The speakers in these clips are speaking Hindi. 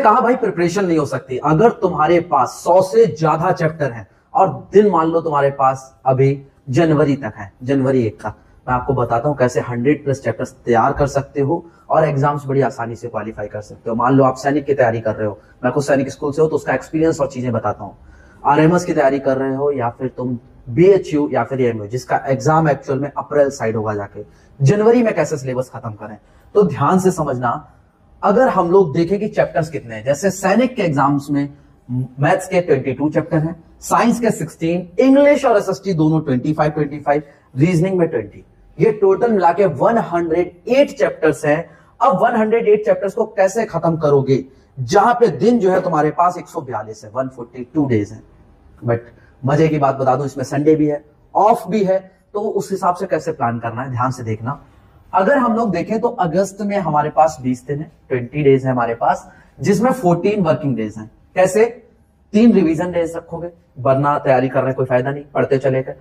कहा भाई प्रिपरेशन नहीं हो सकती अगर तुम्हारे पास 100 से ज्यादा चैप्टर हैं और दिन मान लो तुम्हारे पास अभी जनवरी तक है, जनवरी 1 तक। मैं आपको बताता हूं कैसे 100+ चैप्टर्स तैयार कर सकते हो और एग्जाम्स बड़ी आसानी से क्वालिफाई कर सकते हो। मान लो आप सैनिक की तैयारी कर रहे हो, मैं खुद सैनिक स्कूल से हो तो उसका एक्सपीरियंस और चीजें बताता हूँ। आरएमएस की तैयारी कर रहे हो या फिर तुम बीएचयू या फिर एमयू जिसका एग्जाम एक्चुअल में अप्रैल साइड होगा जाके, जनवरी में कैसे सिलेबस खत्म करें। तो ध्यान से समझना, अगर हम लोग देखें कि चैप्टर्स कितने हैं, जैसे सैनिक के एग्जाम्स में मैथ्स के 22 चैप्टर हैं, साइंस के 16, इंग्लिश और एसएसटी दोनों 25, रीजनिंग में 20, ये टोटल मिला के 108 चैप्टर्स हैं। अब 108 चैप्टर्स को कैसे खत्म करोगे, जहां पे दिन जो है तुम्हारे पास 142 है, 142 डेज है। बट मजे की बात बता दूं, इसमें संडे भी है, ऑफ भी है, तो उस हिसाब से कैसे प्लान करना है ध्यान से देखना। अगर हम लोग देखें तो अगस्त में हमारे पास 20 दिन है, 20 डेज है हमारे पास, जिसमें 14 वर्किंग डेज हैं। कैसे? 3 रिवीजन डेज रखोगे, वरना तैयारी कर रहे कोई फायदा नहीं, पढ़ते चले गए।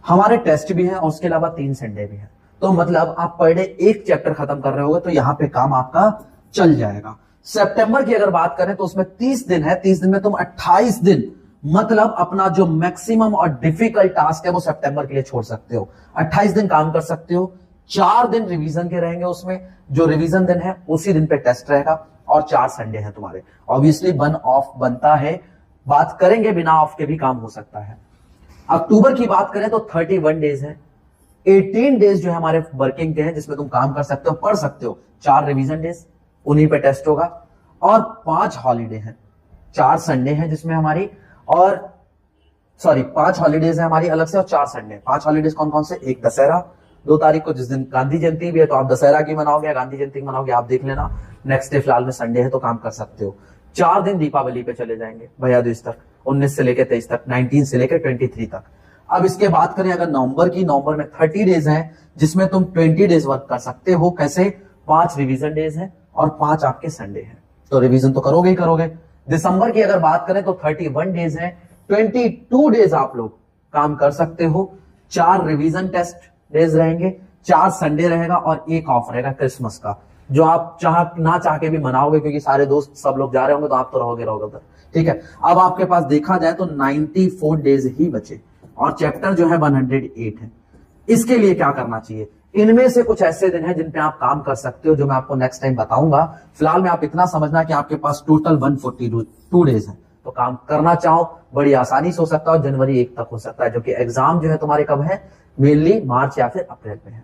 हमारे टेस्ट भी है और उसके अलावा 3 संडे भी है, तो मतलब आप पर डे 1 चैप्टर खत्म कर रहे होगे तो यहां पे काम आपका चल जाएगा। सितंबर की अगर बात करें तो उसमें 30 दिन है, 30 दिन में तुम 28 दिन मतलब अपना जो मैक्सिमम और डिफिकल्ट टास्क है वो सितंबर के लिए छोड़ सकते हो, 28 दिन काम कर सकते हो। 4 दिन रिवीजन के रहेंगे, उसमें जो रिवीजन दिन है उसी दिन पे टेस्ट रहेगा और 4 संडे हैं तुम्हारे। ऑब्वियसली 1 ऑफ बनता है, बात करेंगे बिना ऑफ के भी काम हो सकता है। अक्टूबर की बात करें तो 31 डेज है, 18 डेज जो है हमारे वर्किंग के हैं जिसमें तुम काम कर सकते हो, पढ़ सकते हो। 4 रिवीजन डेज, उन्हीं पे टेस्ट होगा और 5 हॉलीडे हैं, 4 संडे हैं जिसमें हमारी, और 5 हॉलीडेज है हमारी अलग से और 4 संडे। 5 हॉलीडेज कौन कौन से? एक दशहरा 2 तारीख को, जिस दिन गांधी जयंती भी है तो आप दशहरा की मनाओगे या गांधी जयंती की मनाओगे आप देख लेना। नेक्स्ट डे फिलहाल में संडे है तो काम कर सकते हो। 4 दिन दीपावली पे चले जाएंगे, भैया दूज तक, 19 से लेकर 23 तक, 19 से लेकर 23 तक। अब इसके बात करें अगर नवंबर की, नवंबर में 30 डेज है जिसमें तुम 20 डेज वर्क कर सकते हो। कैसे? 5 रिवीजन डेज है और 5 आपके संडे हैं, तो रिवीजन तो करोगे ही करोगे। दिसंबर की अगर बात करें तो 31 डेज है, 22 डेज आप लोग काम कर सकते हो। 4 रिवीजन टेस्ट डेज रहेंगे, 4 संडे रहेगा और 1 ऑफ रहेगा क्रिसमस का, जो आप ना चाह के भी मनाओगे क्योंकि सारे दोस्त सब लोग जा रहे होंगे तो आप तो रहोगे उधर। ठीक है, अब आपके पास देखा जाए तो 94 डेज ही बचे और चैप्टर जो है 108 है। इसके लिए क्या करना चाहिए? इनमें से कुछ ऐसे दिन हैं जिन पे आप काम कर सकते हो, जो मैं आपको नेक्स्ट टाइम बताऊंगा। फिलहाल में आप इतना समझना कि आपके पास टोटल 142 डेज है, तो काम करना चाहो बड़ी आसानी से हो सकता है और जनवरी 1 तक हो सकता है, जो कि एग्जाम जो है तुम्हारे कब है? मेनली मार्च या फिर अप्रैल में है।